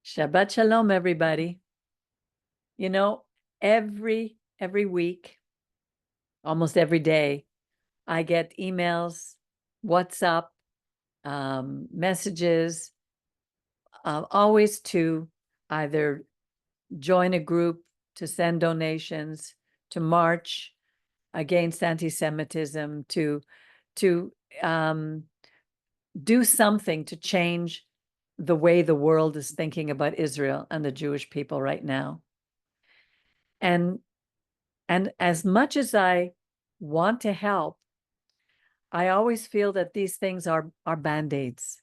Shabbat shalom, everybody. You know, every week, almost every day, I get emails, WhatsApp, messages, always to either join a group, to send donations, to march against anti-Semitism, to do something to change the way the world is thinking about Israel and the Jewish people right now. And as much as I want to help, I always feel that these things are band-aids.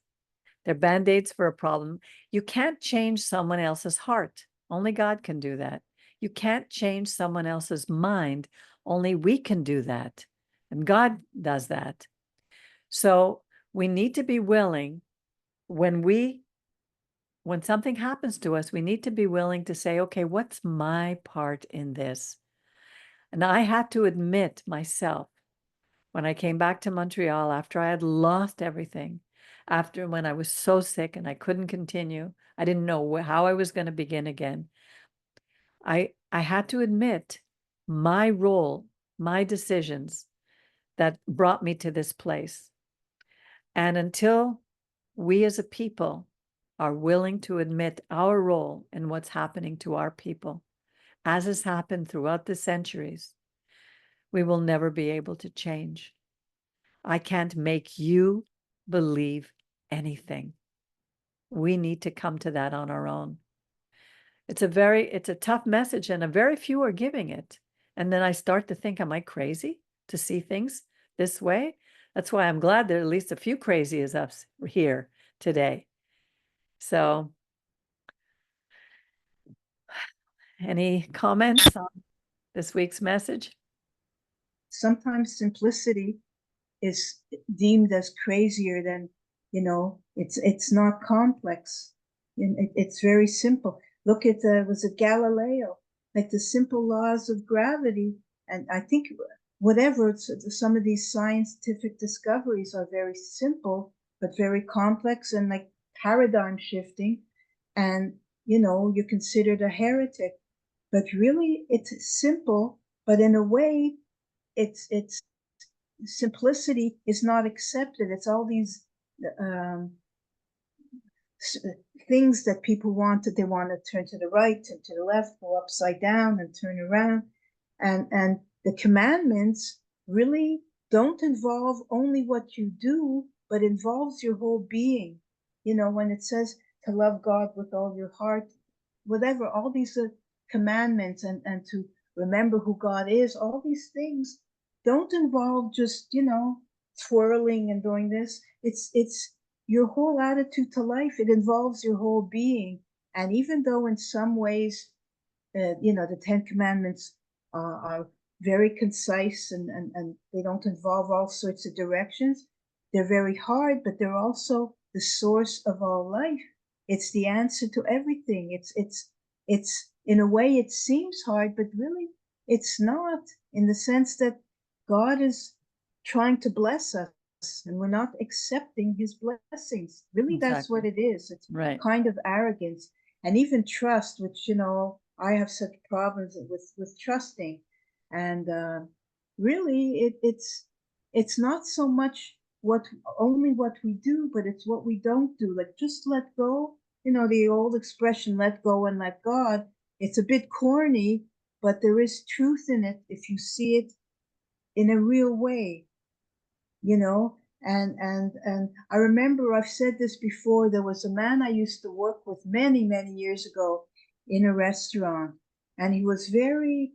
They're band-aids for a problem. You can't change someone else's heart. Only God can do that. You can't change someone else's mind. Only we can do that. And God does that. So we need to be willing, when something happens to us, we need to be willing to say, okay, what's my part in this? And I had to admit myself, when I came back to Montreal after I had lost everything, after when I was so sick and I couldn't continue, I didn't know how I was going to begin again. I had to admit my role, my decisions that brought me to this place. And until we as a people are willing to admit our role in what's happening to our people, as has happened throughout the centuries, we will never be able to change. I can't make you believe anything. We need to come to that on our own. It's a tough message, and a very few are giving it. And then I start to think, am I crazy to see things this way? That's why I'm glad there are at least a few crazy as us here today. So, any comments on this week's message? Sometimes simplicity is deemed as crazier than, it's not complex. It's very simple. Look at was it Galileo, like the simple laws of gravity. And I think some of these scientific discoveries are very simple, but very complex and like paradigm shifting. And, you're considered a heretic. But really, it's simple, but in a way, it's simplicity is not accepted. It's all these um, things that people want, that they want to turn to the right, turn to the left, go upside down and turn around. And the commandments really don't involve only what you do, but involves your whole being. When it says to love God with all your heart, whatever, all these commandments, and to remember who God is, all these things don't involve just, twirling and doing this. It's your whole attitude to life. It involves your whole being. And even though in some ways, the Ten Commandments are very concise, and they don't involve all sorts of directions, they're very hard, but they're also the source of all life. It's the answer to everything. It's in a way it seems hard, but really it's not, in the sense that God is trying to bless us, and we're not accepting his blessings. Really, that's what it is. It's right. Kind of arrogance, and even trust, which, I have such problems with trusting. And really, it's not so much only what we do, but it's what we don't do. Like, just let go. The old expression, let go and let God. It's a bit corny, but there is truth in it if you see it in a real way. And I remember I've said this before. There was a man I used to work with many, many years ago in a restaurant, and he was very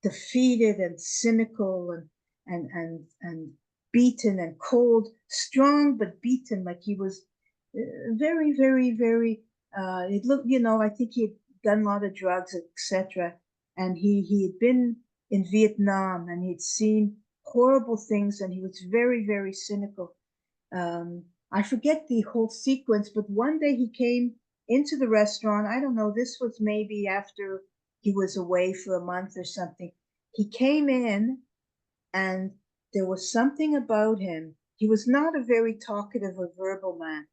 defeated and cynical, and beaten and cold, strong but beaten. Like, he was very, very, very. It looked, I think he had done a lot of drugs, etc. And he had been in Vietnam, and he'd seen horrible things, and he was very, very cynical. I forget the whole sequence, but one day he came into the restaurant. I don't know, this was maybe after he was away for a month or something. He came in, and there was something about him. He was not a very talkative or verbal man.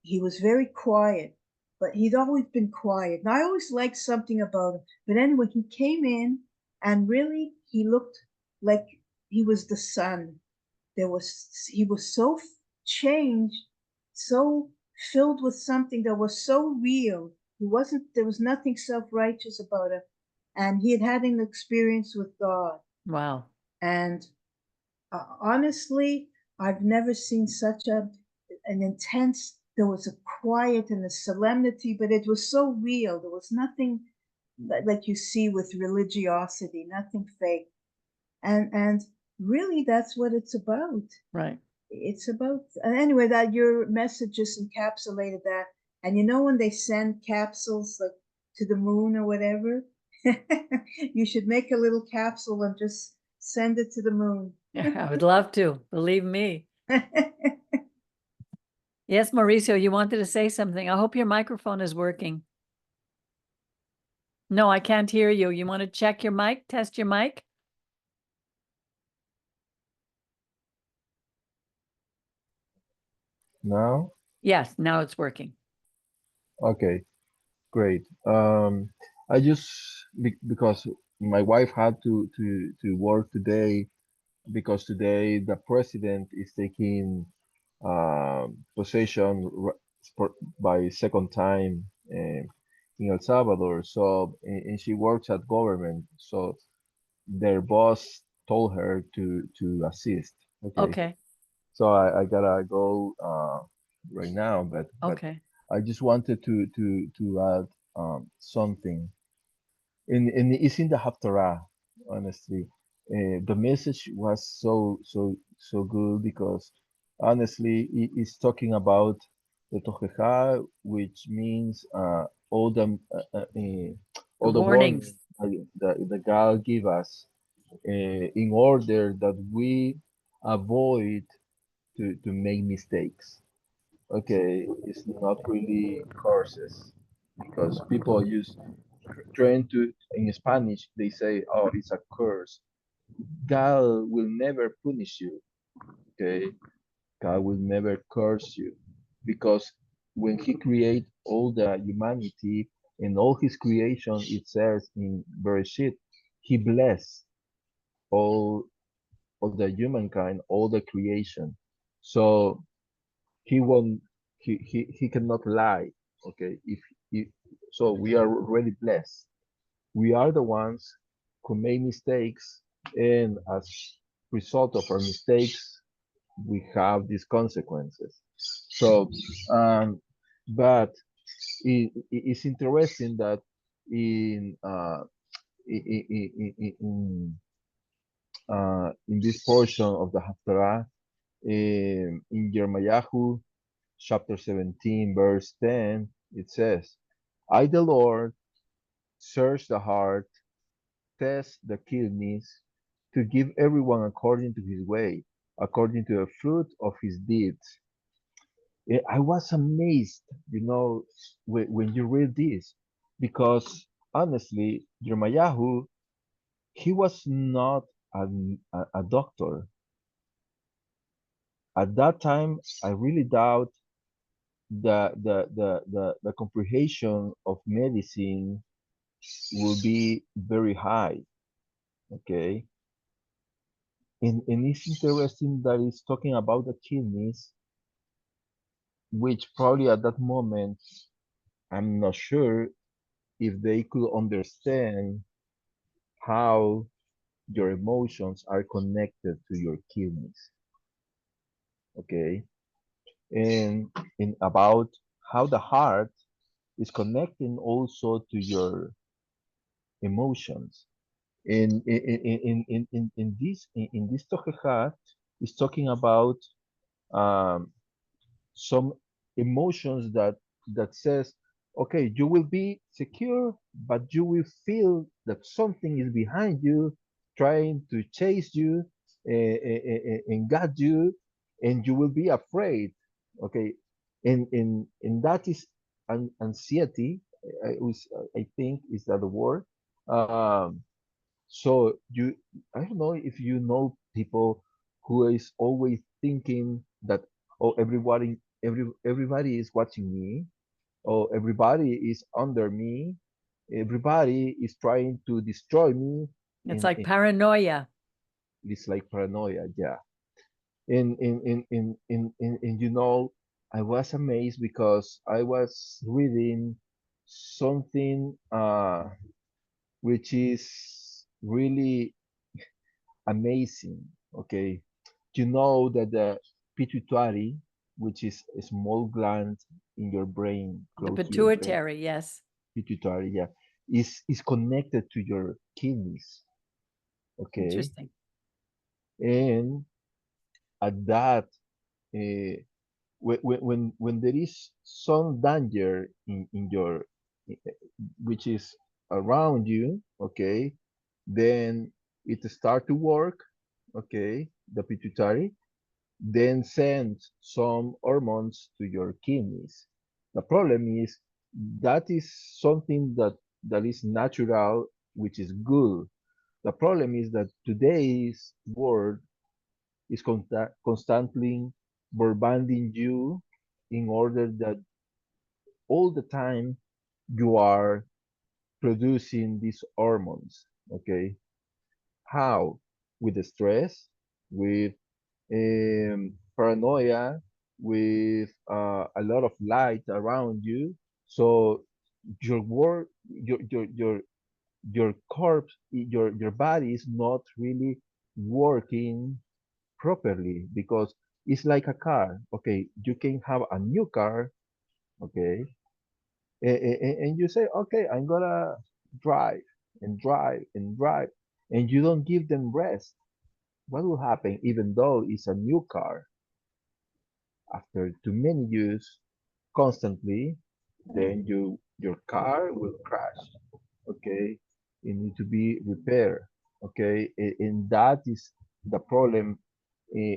He was very quiet, but he'd always been quiet. And I always liked something about him. But anyway, he came in and really he looked like he was the sun. He was so changed, so filled with something that was so real. There was nothing self-righteous about it. And he had had an experience with God. Wow. And honestly, I've never seen such an intense, there was a quiet and a solemnity, but it was so real. There was nothing like you see with religiosity, nothing fake. And really that's what it's about. Right. It's about, and anyway, that your message just encapsulated that. And you know when they send capsules like to the moon or whatever, you should make a little capsule and just send it to the moon. Yeah, I would love to. Believe me. Yes, Mauricio, you wanted to say something. I hope your microphone is working. No, I can't hear you. You want to check your mic? Test your mic? Now? Yes, now it's working. Okay, great. I just because my wife had to work today because today the president is taking possession by second time in El Salvador. So and she works at government. So their boss told her to assist. Okay. Okay. So I gotta go right now, but Okay. I just wanted to add something. In it's in the Haftarah, honestly. The message was so good because honestly it's talking about the Tochecha, which means all the Warnings. warnings that God give us in order that we avoid to make mistakes. Okay, it's not really curses because people use trying to in Spanish they say, "Oh, it's a curse." God will never punish you. Okay, God will never curse you because when He create all the humanity and all His creation, it says in Bereshit, He bless all of the humankind, all the creation. So he won't he cannot lie. Okay, if so we are already blessed. We are the ones who make mistakes, and as result of our mistakes we have these consequences. So but it's interesting that in in this portion of the Haftarah in Jeremiah chapter 17, verse 10, it says, I, the Lord, search the heart, test the kidneys, to give everyone according to his way, according to the fruit of his deeds. I was amazed, when you read this, because honestly, Jeremiah, he was not a doctor. At that time, I really doubt the comprehension of medicine will be very high. Okay. And it's interesting that it's talking about the kidneys, which probably at that moment, I'm not sure if they could understand how your emotions are connected to your kidneys. Okay. And, and about how the heart is connecting also to your emotions. In this Tokeha is talking about um, some emotions that says, okay, you will be secure, but you will feel that something is behind you, trying to chase you and guard you, and you will be afraid. Okay, and that is anxiety. I think is that the word. Um, so I don't know if you know people who is always thinking that, oh, everybody is watching me. Oh, everybody is under me. Everybody is trying to destroy me. It's And like paranoia. it's like paranoia. Yeah. And I was amazed because I was reading something which is really amazing. Okay, you know that the pituitary, which is a small gland in your brain, The close to your brain, pituitary, yes. pituitary, yeah, is connected to your kidneys. Okay, Interesting. and at that, uh, when there is some danger in your, eh, which is around you, okay, then it start to work, okay, the pituitary, then sends some hormones to your kidneys. The problem is that is something that is natural, which is good. The problem is that today's world is constantly bombarding you in order that all the time you are producing these hormones. Okay, how? With the stress, with paranoia, with a lot of light around you. So your work, your corpse, your body is not really working properly because it's like a car. Okay, you can have a new car. Okay, and you say, okay, I'm gonna drive and drive and drive, and you don't give them rest. What will happen even though it's a new car? After too many use constantly, then your car will crash. Okay, it need to be repaired. Okay, and that is the problem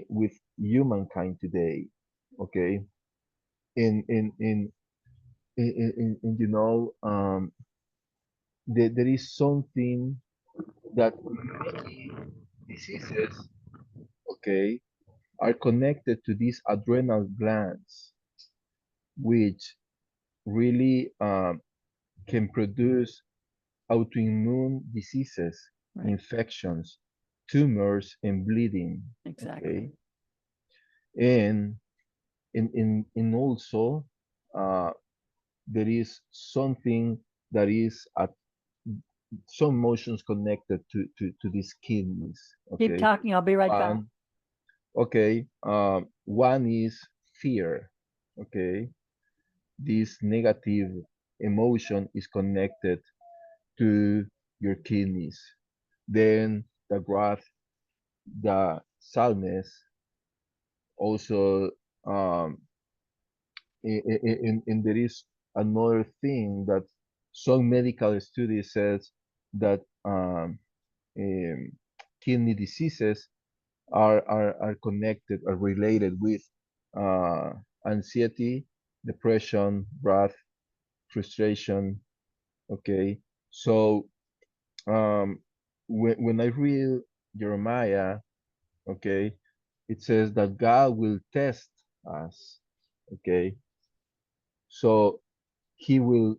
with humankind today. Okay, in there is something that many diseases, okay, are connected to these adrenal glands, which really can produce autoimmune diseases, Right. infections, tumors, and bleeding. Exactly. Okay, and in also uh, there is something that is at some motions connected to these kidneys. Keep Okay, talking. I'll be right back. one is fear. Okay, this negative emotion is connected to your kidneys. Then the wrath, the sadness, also, um, and there is another thing that some medical studies says that um, kidney diseases are connected, are related with uh, anxiety, depression, wrath, frustration. Okay, so um, when I read Jeremiah, okay, it says that God will test us. Okay, so He will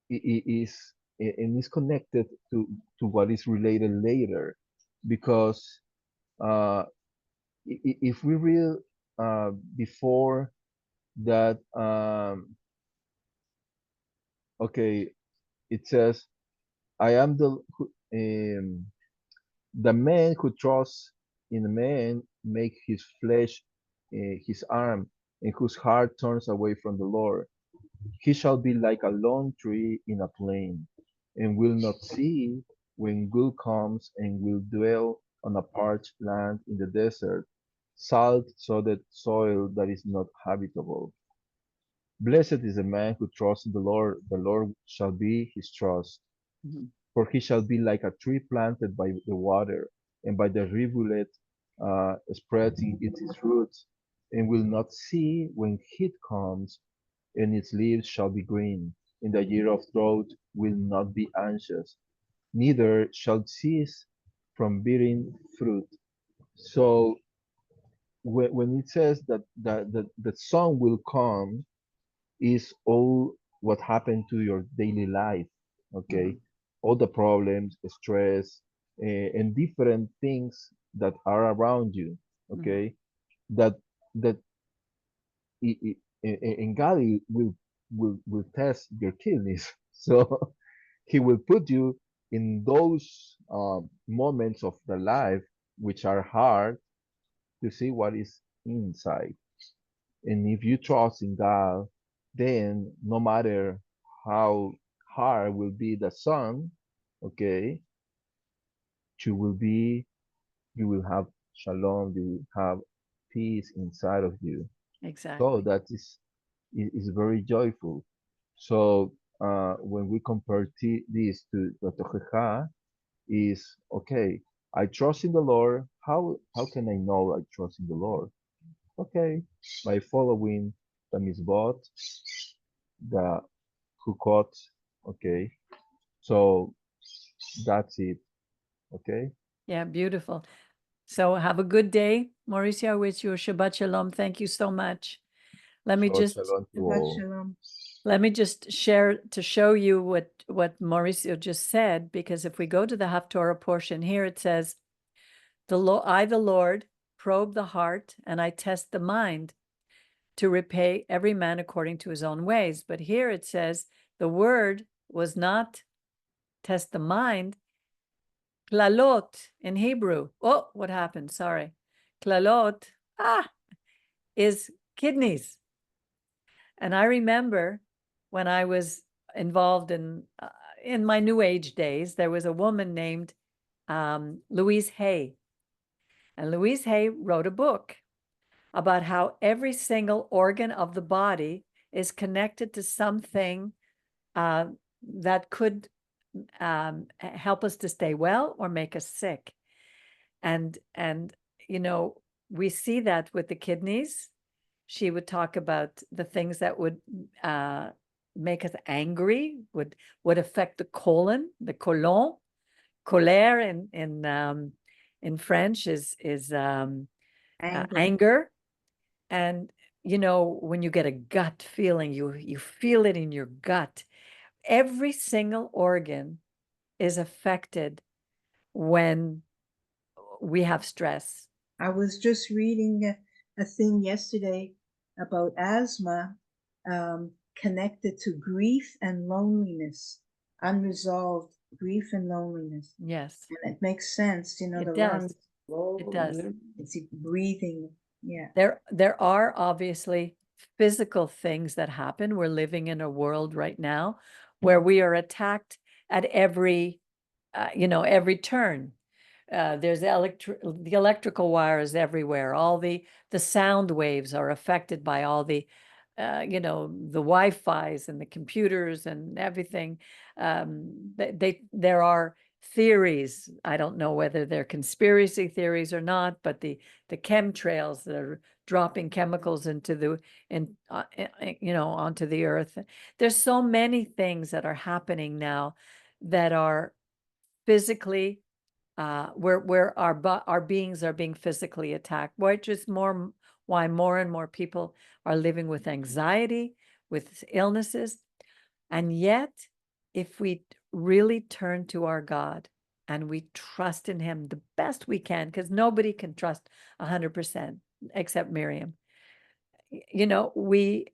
is and is connected to what is related later, because uh, if we read before that, okay, it says, I am the man who trusts in a man make his flesh his arm, and whose heart turns away from the Lord. He shall be like a lone tree in a plain, and will not see when good comes, and will dwell on a parched land in the desert, salt sodded soil that is not habitable. Blessed is the man who trusts in the Lord shall be his trust. Mhm. For he shall be like a tree planted by the water, and by the rivulet, spreading its roots, and will not see when heat comes, and its leaves shall be green. In the year of drought will not be anxious, neither shall cease from bearing fruit. So when it says that the sun will come, is all what happened to your daily life. Okay, Mhm. all the problems, stress, and different things that are around you. Okay, that that and God will test your kidneys. So He will put you in those moments of the life which are hard to see what is inside. And if you trust in God, then no matter how hard will be the sun, okay, you will be, you will have shalom, you will have peace inside of you. So Exactly. that is very joyful. So when we compare this to the Tochecha, is okay. I trust in the Lord. How can I know I trust in the Lord? Okay, by following the mitzvot, the hukot. Okay, so that's it. Okay, Yeah, beautiful. So have a good day, Mauricio. I wish you a Shabbat Shalom. Thank you so much. Let me Shabbat just shalom to Shabbat all. shalom. let me just share to show you what Mauricio just said, because if we go to the Haftorah portion here, it says, I, the Lord, probe the heart and I test the mind to repay every man according to his own ways. But here it says the word was not test the mind, klalot in Hebrew. Oh, what happened? Sorry. Klalot, is kidneys. And I remember when I was involved in my New Age days, there was a woman named Louise Hay. And Louise Hay wrote a book about how every single organ of the body is connected to something that could help us to stay well or make us sick. And you know, we see that with the kidneys. She would talk about the things that would make us angry, would affect the colon, the colon. Colère in French is Anger. anger. And you know, when you get a gut feeling, you feel it in your gut. Every single organ is affected when we have stress. I was just reading a thing yesterday about asthma connected to grief and loneliness, unresolved grief and loneliness. Yes, And it makes sense, the it lungs, does. It does. it's breathing. Yeah. There are obviously physical things that happen. We're living in a world right now where we are attacked at every every turn. There's the electrical wires everywhere. All the sound waves are affected by all the the Wi-Fi's and the computers and everything. There are theories. I don't know whether they're conspiracy theories or not, but the chemtrails that are dropping chemicals into the onto the earth. There's so many things that are happening now that are physically where our beings are being physically attacked, which is why more and more people are living with anxiety, with illnesses. And yet, if we really turn to our God and we trust in him the best we can, because nobody can trust 100% except Miriam, we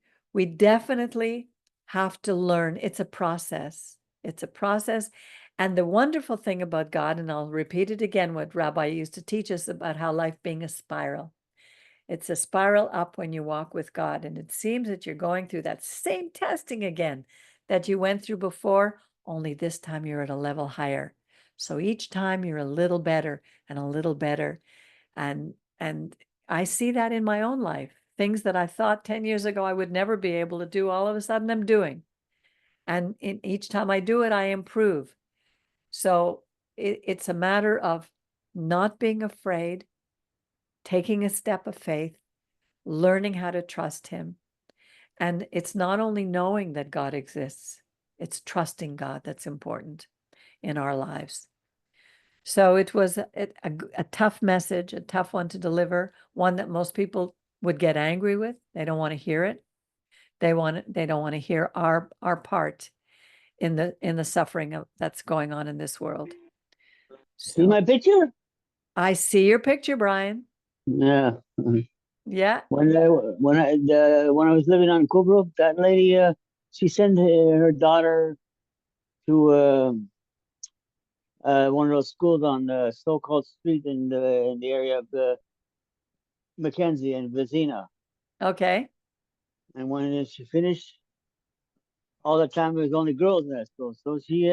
definitely have to learn. It's a process. It's a process. And the wonderful thing about God, and I'll repeat it again, what Rabbi used to teach us about how life being a spiral. It's a spiral up when you walk with God. And it seems that you're going through that same testing again that you went through before, only this time you're at a level higher. So each time you're a little better and a little better. And I see that in my own life. Things that I thought 10 years ago I would never be able to do, all of a sudden I'm doing. And each time I do it, I improve. So it's a matter of not being afraid, taking a step of faith, learning how to trust him. And it's not only knowing that God exists, it's trusting God that's important in our lives. So it was a tough message, a tough one to deliver, one that most people would get angry with. They don't want to hear it They don't want to hear our part in the suffering that's going on in this world. See my picture? I see your picture, Brian. Yeah. Yeah. When I was living on Kubruk, that lady, she sent her daughter to one of those schools on the so-called street in the area of the Mackenzie and Vizina. Okay. And when she finished, all the time there was only girls in that school. So she,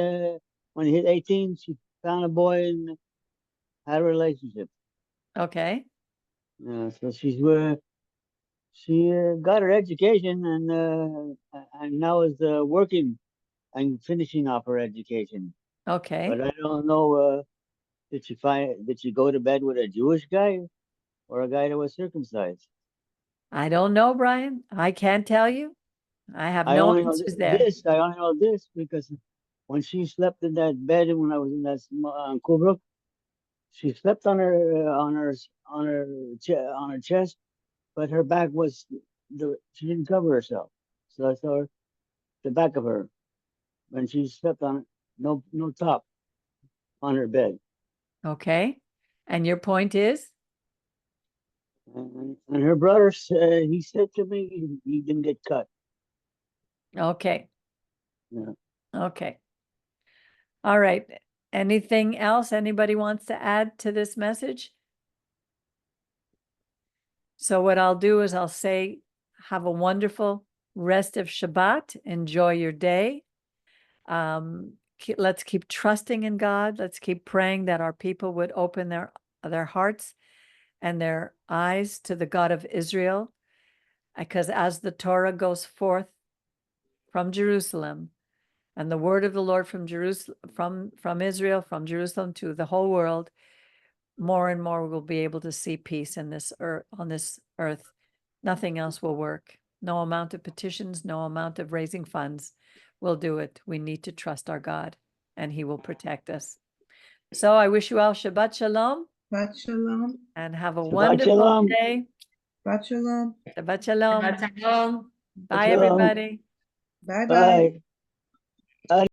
when he hit 18, she found a boy and had a relationship. Okay. So she got her education and now is working and finishing off her education. Okay. But I don't know. Did she go to bed with a Jewish guy or a guy that was circumcised? I don't know, Brian. I can't tell you. I have I no only know answers there. I only know this because when she slept in that bed when I was in that Kubruk, she slept on her chest, but her back was she didn't cover herself, so I saw the back of her when she slept on no top on her bed. Okay. And your point is? And her brother, he said to me, he didn't get cut. Okay. Yeah. Okay. All right. Anything else anybody wants to add to this message? So what I'll do is I'll say, have a wonderful rest of Shabbat. Enjoy your day. Let's keep trusting in God. Let's keep praying that our people would open their hearts and their eyes to the God of Israel. Because as the Torah goes forth from Jerusalem, and the word of the Lord from Jerusalem, from Israel, from Jerusalem to the whole world, more and more we'll be able to see peace in this earth, on this earth. Nothing else will work. No amount of petitions, no amount of raising funds will do it. We need to trust our God, and He will protect us. So I wish you all Shabbat Shalom. Shabbat shalom. And have a Shabbat wonderful shalom. day. Shabbat shalom. Shabbat Shalom. Shabbat shalom. Bye, Shalom. everybody. Bye bye. Bye.